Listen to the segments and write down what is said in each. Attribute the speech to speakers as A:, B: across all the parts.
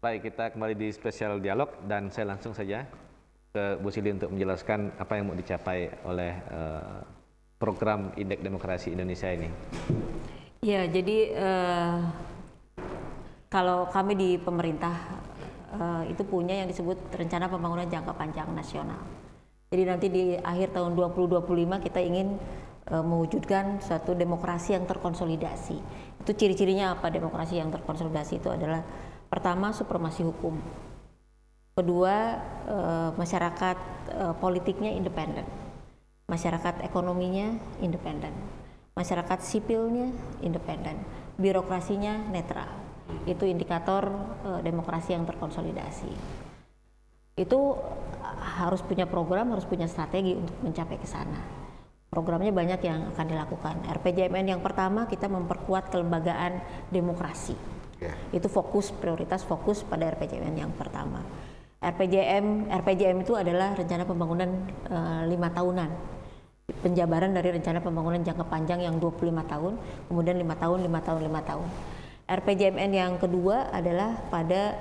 A: Baik, kita kembali di spesial dialog dan saya langsung saja ke Bu Sili untuk menjelaskan apa yang mau dicapai oleh program Indeks Demokrasi Indonesia ini.
B: Ya, jadi kalau kami di pemerintah itu punya yang disebut Rencana Pembangunan Jangka Panjang Nasional. Jadi nanti di akhir tahun 2025 kita ingin mewujudkan suatu demokrasi yang terkonsolidasi. Itu ciri-cirinya apa demokrasi yang terkonsolidasi itu adalah pertama supremasi hukum, kedua masyarakat politiknya independen, masyarakat ekonominya independen, masyarakat sipilnya independen, birokrasinya netral. Itu indikator demokrasi yang terkonsolidasi. Itu harus punya program, harus punya strategi untuk mencapai ke sana. Programnya banyak yang akan dilakukan. RPJMN yang pertama kita memperkuat kelembagaan demokrasi. Itu prioritas fokus pada RPJMN yang pertama. RPJM itu adalah rencana pembangunan 5 tahunan. Penjabaran dari rencana pembangunan jangka panjang yang 25 tahun, kemudian 5 tahun, 5 tahun, 5 tahun. RPJMN yang kedua adalah pada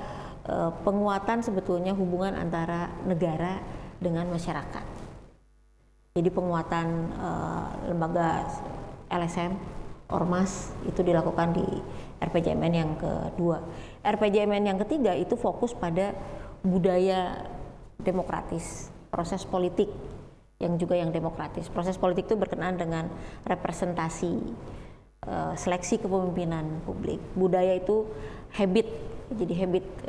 B: penguatan sebetulnya hubungan antara negara dengan masyarakat. Jadi penguatan lembaga LSM, Ormas itu dilakukan di RPJMN yang kedua. RPJMN yang ketiga itu fokus pada budaya demokratis, proses politik yang juga yang demokratis. Proses politik itu berkenaan dengan representasi, seleksi kepemimpinan publik. Budaya itu habit,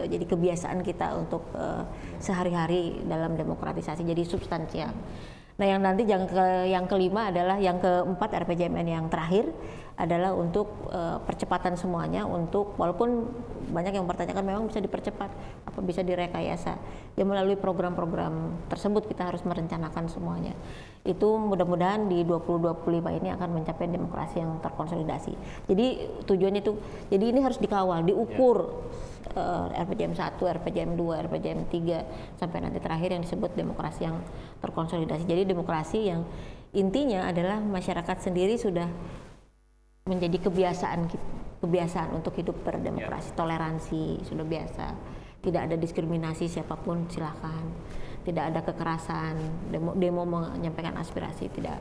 B: jadi kebiasaan kita untuk sehari-hari dalam demokratisasi, jadi substansial. Nah, yang nanti yang kelima adalah yang keempat RPJMN yang terakhir adalah untuk percepatan semuanya, untuk walaupun banyak yang mempertanyakan memang bisa dipercepat, apa bisa direkayasa. Ya melalui program-program tersebut kita harus merencanakan semuanya. Itu mudah-mudahan di 2025 ini akan mencapai demokrasi yang terkonsolidasi. Jadi tujuannya itu, jadi ini harus dikawal, diukur. RPJM 1, RPJM 2, RPJM 3 sampai nanti terakhir yang disebut demokrasi yang terkonsolidasi. Jadi demokrasi yang intinya adalah masyarakat sendiri sudah menjadi kebiasaan untuk hidup berdemokrasi, toleransi sudah biasa, tidak ada diskriminasi siapapun silakan, tidak ada kekerasan, demo menyampaikan aspirasi tidak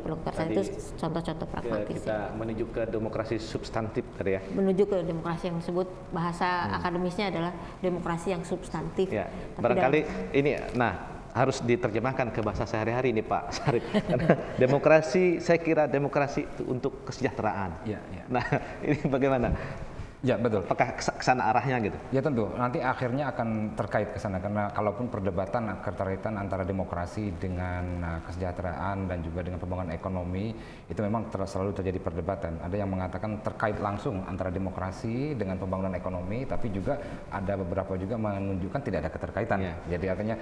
B: perlu kekerasan. Itu contoh-contoh pragmatis.
A: Kita menuju ke demokrasi substantif tadi ya.
B: Menuju ke demokrasi yang disebut bahasa akademisnya adalah demokrasi yang substantif.
A: Ya. Barangkali ini, harus diterjemahkan ke bahasa sehari-hari ini Pak Syarif. Demokrasi, saya kira demokrasi itu untuk kesejahteraan. Nah, ini bagaimana?
C: Ya, betul.
A: Apakah kesana arahnya gitu?
C: Ya tentu, nanti akhirnya akan terkait ke sana, karena kalaupun perdebatan keterkaitan antara demokrasi dengan kesejahteraan dan juga dengan pembangunan ekonomi, itu memang selalu terjadi perdebatan. Ada yang mengatakan terkait langsung antara demokrasi dengan pembangunan ekonomi, tapi juga ada beberapa juga menunjukkan tidak ada keterkaitan. Jadi artinya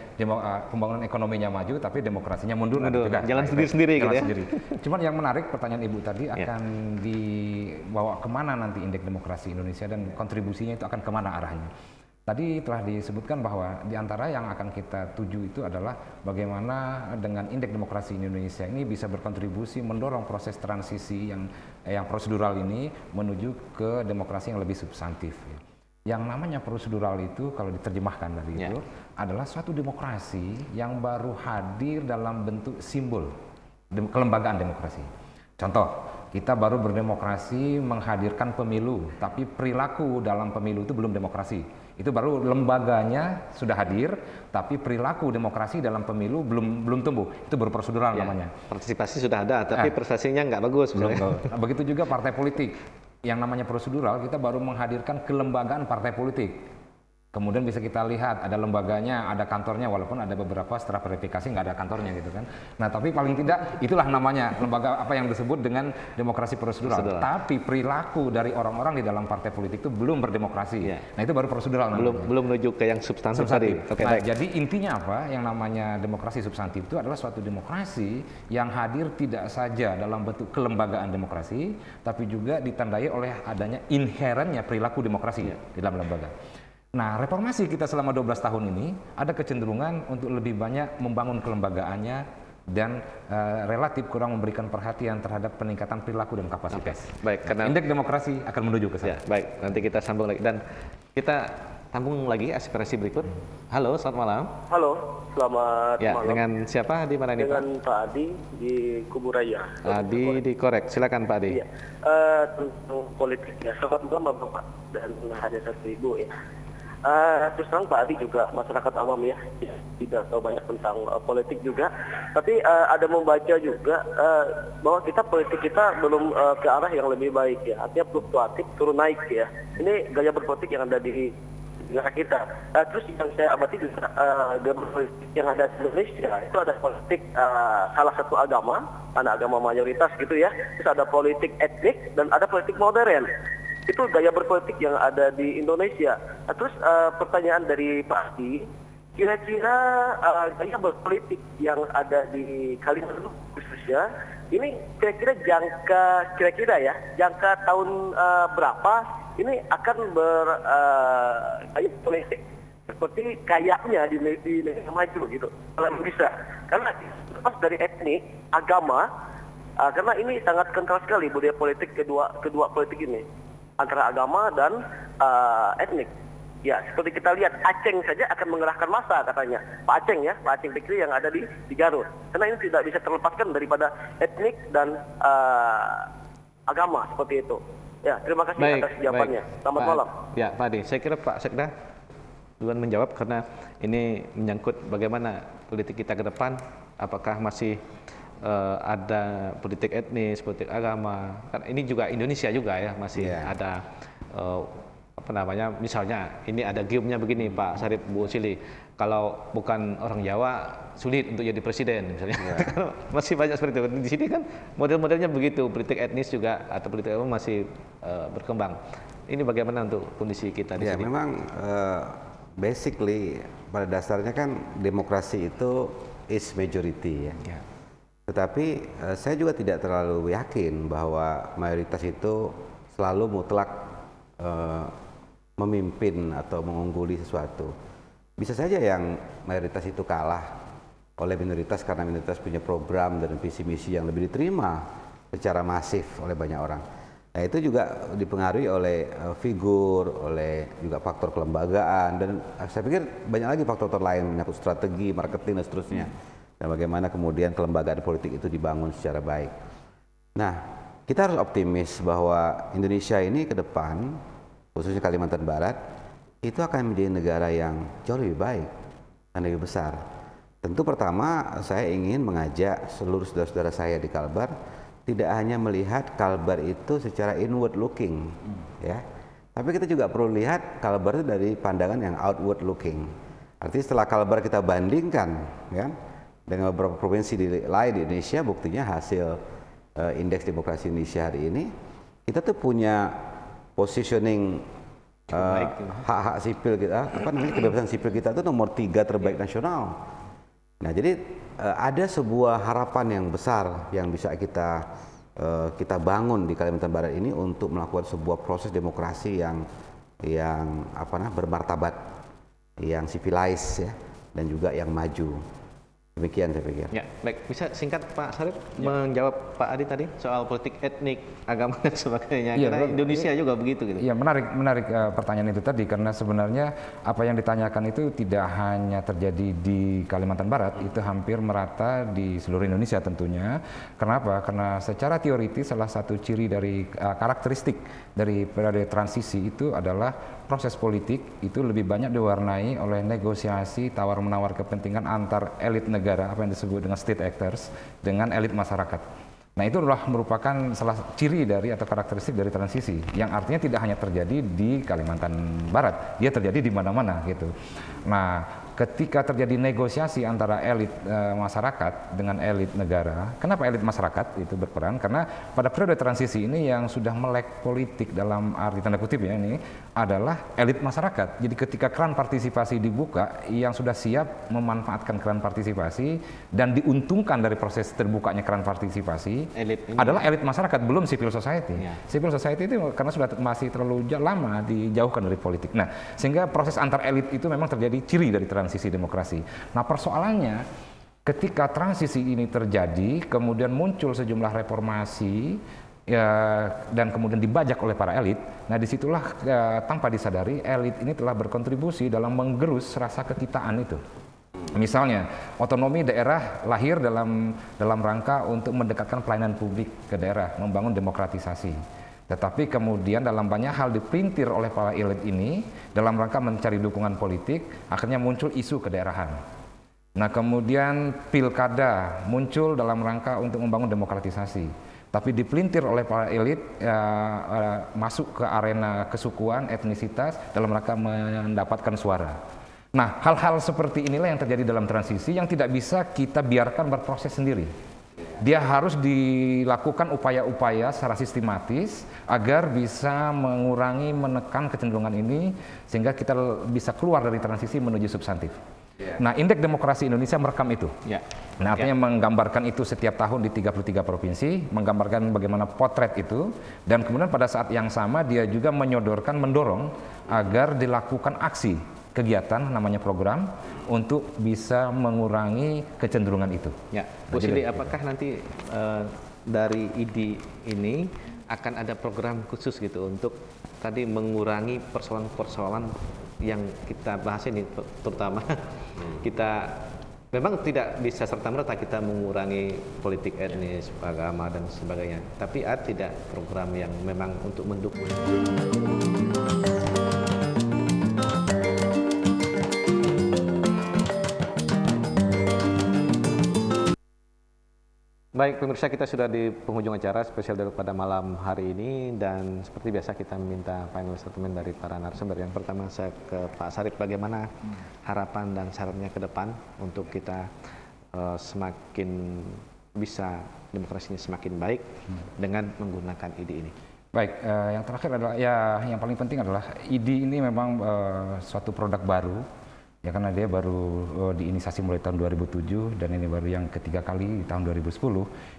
C: pembangunan ekonominya maju, tapi demokrasinya mundur.
A: Jalan sendiri-sendiri gitu ya.
C: Cuman yang menarik pertanyaan Ibu tadi akan dibawa kemana nanti indeks demokrasi Indonesia dan kontribusinya itu akan kemana arahnya. Tadi telah disebutkan bahwa di antara yang akan kita tuju itu adalah bagaimana dengan indeks demokrasi Indonesia ini bisa berkontribusi mendorong proses transisi yang prosedural ini menuju ke demokrasi yang lebih substantif. Yang namanya prosedural itu kalau diterjemahkan dari itu adalah suatu demokrasi yang baru hadir dalam bentuk simbol kelembagaan demokrasi. Contoh, kita baru berdemokrasi menghadirkan pemilu, tapi perilaku dalam pemilu itu belum demokrasi. Itu baru lembaganya sudah hadir, tapi perilaku demokrasi dalam pemilu belum tumbuh. Itu baru prosedural namanya.
A: Partisipasi sudah ada, tapi prestasinya nggak bagus.
C: Begitu juga partai politik. Yang namanya prosedural, kita baru menghadirkan kelembagaan partai politik. Kemudian bisa kita lihat ada lembaganya, ada kantornya, walaupun ada beberapa setelah verifikasi nggak ada kantornya gitu kan. Nah tapi paling tidak itulah namanya lembaga apa yang disebut dengan demokrasi prosedural. Tapi perilaku dari orang-orang di dalam partai politik itu belum berdemokrasi. Nah itu baru prosedural.
A: Belum menuju ke yang substantif tadi.
C: Jadi intinya apa? Yang namanya demokrasi substantif itu adalah suatu demokrasi yang hadir tidak saja dalam bentuk kelembagaan demokrasi, tapi juga ditandai oleh adanya inherennya perilaku demokrasi di dalam lembaga. Nah, reformasi kita selama 12 tahun ini ada kecenderungan untuk lebih banyak membangun kelembagaannya dan relatif kurang memberikan perhatian terhadap peningkatan perilaku dan kapasitas.
A: Baik, karena
C: indeks demokrasi akan menuju ke sana.
A: Baik, nanti kita sambung lagi dan kita sambung lagi aspirasi berikut. Halo, selamat malam.
D: Halo, selamat malam.
A: Dengan siapa di mana ini,
D: Dengan
A: Pak?
D: Pak Adi di Kuburaya.
A: Adi dikorek, silakan Pak Adi.
D: Iya, tentang politik ya. Selamat malam Bapak dan hadirin ibu ya. Terus terang Pak Adi juga masyarakat awam ya, tidak tahu banyak tentang politik juga. Tapi ada membaca juga bahwa politik kita belum ke arah yang lebih baik ya. Artinya fluktuatif, turun naik ya. Ini gaya berpolitik yang ada di negara kita. Terus yang saya amati juga gaya berpolitik yang ada di Indonesia itu ada politik salah satu agama, ada agama mayoritas gitu ya. Terus ada politik etnik dan ada politik modern. Itu gaya berpolitik yang ada di Indonesia. Terus pertanyaan dari Pak Adi, kira-kira gaya berpolitik yang ada di Kalimantan khususnya, ini kira-kira jangka tahun berapa ini akan gaya politik seperti kayaknya di negara maju gitu, kalau bisa. Karena lepas dari etnik, agama, karena ini sangat kental sekali budaya politik kedua politik ini. Antara agama dan etnik. Ya, seperti kita lihat Aceh saja akan mengerahkan massa katanya. Pak Aceh Fikri yang ada di Garut. Karena ini tidak bisa terlepaskan daripada etnik dan agama seperti itu. Ya, terima kasih atas jawabannya. Selamat malam.
A: Ya, Pak Adi, saya kira Pak Sekda duluan menjawab karena ini menyangkut bagaimana politik kita ke depan, apakah masih ada politik etnis, politik agama. Kan ini juga Indonesia juga ya, masih ada misalnya ini ada giumnya begini Pak Syarif, Bu Sili. Kalau bukan orang Jawa sulit untuk jadi presiden misalnya. Masih banyak seperti itu. Di sini kan model-modelnya begitu, politik etnis juga atau politik agama masih berkembang. Ini bagaimana untuk kondisi kita di sini?
E: Memang basically pada dasarnya kan demokrasi itu is majority ya. Tetapi saya juga tidak terlalu yakin bahwa mayoritas itu selalu mutlak memimpin atau mengungguli sesuatu. Bisa saja yang mayoritas itu kalah oleh minoritas karena minoritas punya program dan visi misi yang lebih diterima secara masif oleh banyak orang. Nah itu juga dipengaruhi oleh figur, oleh juga faktor kelembagaan, dan saya pikir banyak lagi faktor lain menyangkut strategi, marketing dan seterusnya. Dan bagaimana kemudian kelembagaan politik itu dibangun secara baik. Nah, kita harus optimis bahwa Indonesia ini ke depan, khususnya Kalimantan Barat, itu akan menjadi negara yang jauh lebih baik dan lebih besar. Tentu pertama, saya ingin mengajak seluruh saudara-saudara saya di Kalbar, tidak hanya melihat Kalbar itu secara inward looking, ya. Tapi kita juga perlu lihat Kalbar itu dari pandangan yang outward looking. Artinya setelah Kalbar kita bandingkan, ya, dengan beberapa provinsi lain di Indonesia, buktinya hasil indeks demokrasi Indonesia hari ini, kita tuh punya positioning hak-hak sipil kita, kebebasan sipil kita itu nomor 3 terbaik nasional. Nah, jadi ada sebuah harapan yang besar yang bisa kita bangun di Kalimantan Barat ini untuk melakukan sebuah proses demokrasi yang bermartabat, yang civilized ya, dan juga yang maju. Demikian saya pikir.
A: Ya, baik. Bisa singkat Pak Syarif menjawab Pak Adi tadi soal politik etnik, agama dan sebagainya. Karena Indonesia juga begitu gitu.
C: Iya, menarik pertanyaan itu tadi, karena sebenarnya apa yang ditanyakan itu tidak hanya terjadi di Kalimantan Barat, itu hampir merata di seluruh Indonesia tentunya. Kenapa? Karena secara teoritis salah satu ciri dari karakteristik dari periode transisi itu adalah proses politik itu lebih banyak diwarnai oleh negosiasi tawar-menawar kepentingan antar elit negara, apa yang disebut dengan state actors, dengan elit masyarakat. Nah, itu adalah merupakan salah ciri dari atau karakteristik dari transisi, yang artinya tidak hanya terjadi di Kalimantan Barat, dia terjadi di mana-mana gitu. Nah, ketika terjadi negosiasi antara elit masyarakat dengan elit negara, kenapa elit masyarakat itu berperan? Karena pada periode transisi ini yang sudah melek politik dalam arti tanda kutip ya, ini adalah elit masyarakat. Jadi ketika keran partisipasi dibuka, yang sudah siap memanfaatkan keran partisipasi dan diuntungkan dari proses terbukanya keran partisipasi adalah elit masyarakat, belum civil society. Civil society itu karena sudah masih terlalu lama dijauhkan dari politik. Nah, sehingga proses antar elit itu memang terjadi ciri dari transisi demokrasi. Nah, persoalannya ketika transisi ini terjadi, kemudian muncul sejumlah reformasi ya, dan kemudian dibajak oleh para elit. Nah, disitulah tanpa disadari elit ini telah berkontribusi dalam menggerus rasa kekitaan itu. Misalnya, otonomi daerah lahir dalam rangka untuk mendekatkan pelayanan publik ke daerah, membangun demokratisasi. Tetapi kemudian dalam banyak hal dipelintir oleh para elit ini dalam rangka mencari dukungan politik, akhirnya muncul isu kedaerahan. Nah, kemudian pilkada muncul dalam rangka untuk membangun demokratisasi. Tapi dipelintir oleh para elit masuk ke arena kesukuan, etnisitas dalam rangka mendapatkan suara. Nah, hal-hal seperti inilah yang terjadi dalam transisi yang tidak bisa kita biarkan berproses sendiri. Dia harus dilakukan upaya-upaya secara sistematis agar bisa mengurangi, menekan kecenderungan ini sehingga kita bisa keluar dari transisi menuju substantif. Nah, Indeks Demokrasi Indonesia merekam itu. Nah, artinya menggambarkan itu setiap tahun di 33 provinsi, menggambarkan bagaimana potret itu, dan kemudian pada saat yang sama dia juga menyodorkan, mendorong agar dilakukan aksi, kegiatan, namanya program, untuk bisa mengurangi kecenderungan itu.
A: Ya, Bu Sili, apakah nanti dari ID ini akan ada program khusus gitu untuk tadi mengurangi persoalan-persoalan yang kita bahas ini, terutama kita memang tidak bisa serta-merta kita mengurangi politik etnis, agama dan sebagainya, tapi ada tidak program yang memang untuk mendukung. Baik pemirsa, kita sudah di penghujung acara spesial pada malam hari ini, dan seperti biasa kita minta final statement dari para narasumber. Yang pertama saya ke Pak Sarip, bagaimana harapan dan sarannya ke depan untuk kita semakin bisa demokrasinya semakin baik dengan menggunakan ID ini.
C: Baik, yang terakhir adalah yang paling penting adalah ID ini memang suatu produk baru. Ya, karena dia baru diinisiasi mulai tahun 2007 dan ini baru yang ketiga kali di tahun 2010.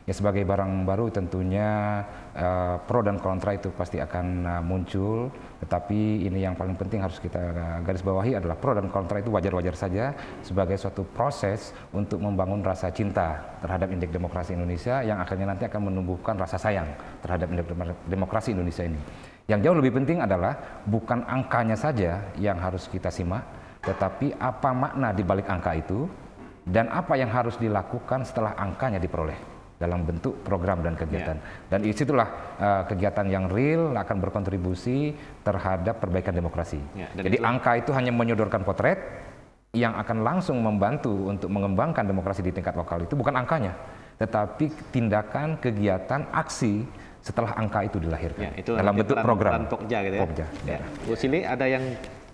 C: Ya, sebagai barang baru tentunya pro dan kontra itu pasti akan muncul. Tetapi ini yang paling penting harus kita garis bawahi adalah pro dan kontra itu wajar-wajar saja sebagai suatu proses untuk membangun rasa cinta terhadap Indeks Demokrasi Indonesia yang akhirnya nanti akan menumbuhkan rasa sayang terhadap Indeks Demokrasi Indonesia ini. Yang jauh lebih penting adalah bukan angkanya saja yang harus kita simak, tetapi apa makna di balik angka itu dan apa yang harus dilakukan setelah angkanya diperoleh dalam bentuk program dan kegiatan. Dan disitulah kegiatan yang real akan berkontribusi terhadap perbaikan demokrasi. Jadi angka itu hanya menyodorkan potret yang akan langsung membantu untuk mengembangkan demokrasi di tingkat lokal, itu bukan angkanya, tetapi tindakan, kegiatan, aksi setelah angka itu dilahirkan itu dalam bentuk program.
A: Pokja gitu ya.
C: Pokja.
A: Bu Sili, ada yang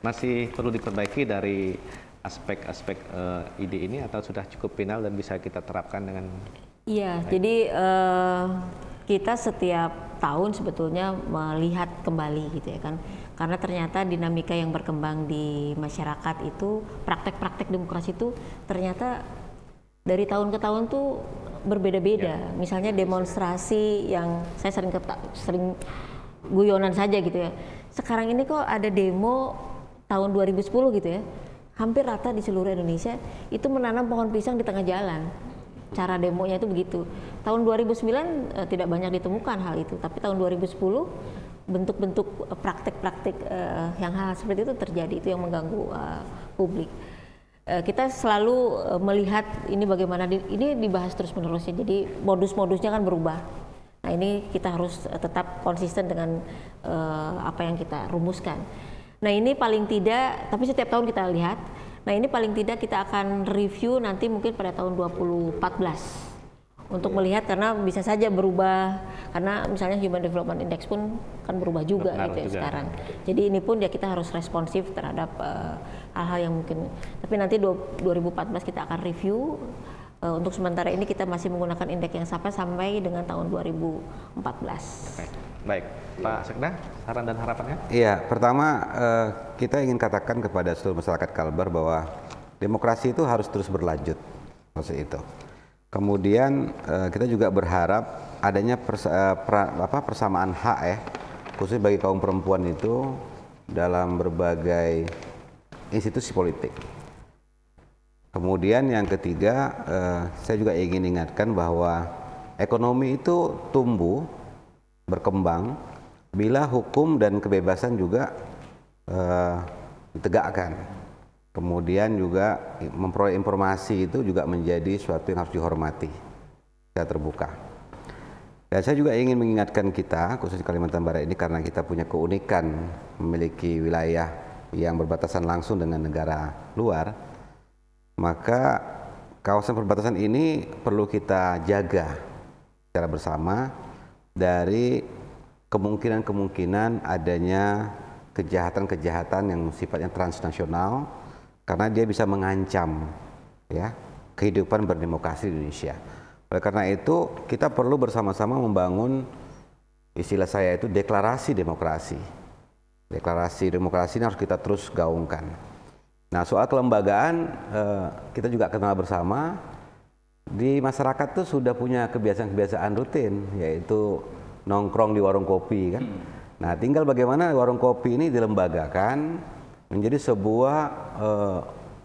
A: masih perlu diperbaiki dari aspek-aspek ide ini atau sudah cukup final dan bisa kita terapkan dengan
B: Iya, jadi kita setiap tahun sebetulnya melihat kembali gitu ya kan, karena ternyata dinamika yang berkembang di masyarakat itu, praktek-praktek demokrasi itu ternyata dari tahun ke tahun tuh berbeda-beda. Misalnya demonstrasi yang saya sering guyonan saja gitu ya, sekarang ini kok ada demo tahun 2010 gitu ya, hampir rata di seluruh Indonesia itu menanam pohon pisang di tengah jalan. Cara demonya itu begitu. Tahun 2009 tidak banyak ditemukan hal itu, tapi tahun 2010 bentuk-bentuk praktek-praktek yang hal seperti itu terjadi, itu yang mengganggu publik. Kita selalu melihat ini bagaimana ini dibahas terus-menerus, jadi modus-modusnya kan berubah. Nah, ini kita harus tetap konsisten dengan apa yang kita rumuskan. Nah, ini paling tidak, tapi setiap tahun kita lihat, nah ini paling tidak kita akan review nanti mungkin pada tahun 2014 untuk melihat, karena bisa saja berubah, karena misalnya Human Development Index pun kan berubah juga gitu ya sekarang. Jadi ini pun ya kita harus responsif terhadap hal-hal yang mungkin, tapi nanti 2014 kita akan review. Untuk sementara ini kita masih menggunakan indeks yang sama sampai dengan tahun 2014.
A: Baik, Pak Sekda, saran dan harapannya?
E: Iya, pertama kita ingin katakan kepada seluruh masyarakat Kalbar bahwa demokrasi itu harus terus berlanjut, maksud itu. Kemudian kita juga berharap adanya persamaan hak ya, khususnya bagi kaum perempuan itu dalam berbagai institusi politik. Kemudian yang ketiga, saya juga ingin ingatkan bahwa ekonomi itu tumbuh berkembang bila hukum dan kebebasan juga ditegakkan. Kemudian juga memperoleh informasi itu juga menjadi suatu yang harus dihormati, secara terbuka. Dan saya juga ingin mengingatkan kita, khususnya Kalimantan Barat ini, karena kita punya keunikan memiliki wilayah yang berbatasan langsung dengan negara luar, maka kawasan perbatasan ini perlu kita jaga secara bersama dari kemungkinan-kemungkinan adanya kejahatan-kejahatan yang sifatnya transnasional, karena dia bisa mengancam ya kehidupan berdemokrasi di Indonesia. Oleh karena itu kita perlu bersama-sama membangun, istilah saya itu deklarasi demokrasi. Deklarasi demokrasi ini harus kita terus gaungkan. Nah, soal kelembagaan kita juga kenal bersama, di masyarakat tuh sudah punya kebiasaan-kebiasaan rutin, yaitu nongkrong di warung kopi kan. Nah, tinggal bagaimana warung kopi ini dilembagakan menjadi sebuah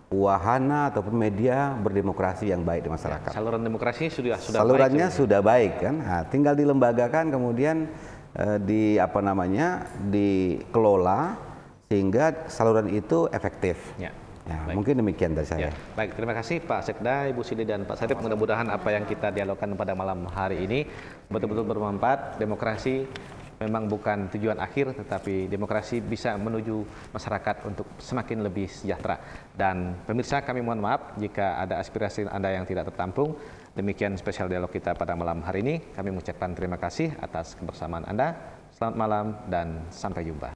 E: wahana ataupun media berdemokrasi yang baik di masyarakat.
A: Saluran demokrasi sudah
E: salurannya
A: baik,
E: sudah baik kan. Nah, tinggal dilembagakan, kemudian dikelola sehingga saluran itu efektif. Ya, mungkin demikian dari saya.
A: Ya. Baik, terima kasih Pak Sekda, Ibu Sili dan Pak Sarip. Mudah-mudahan apa yang kita dialogkan pada malam hari ini betul-betul bermanfaat. Demokrasi memang bukan tujuan akhir, tetapi demokrasi bisa menuju masyarakat untuk semakin lebih sejahtera. Dan pemirsa, kami mohon maaf jika ada aspirasi Anda yang tidak tertampung. Demikian spesial dialog kita pada malam hari ini. Kami mengucapkan terima kasih atas kebersamaan Anda. Selamat malam dan sampai jumpa.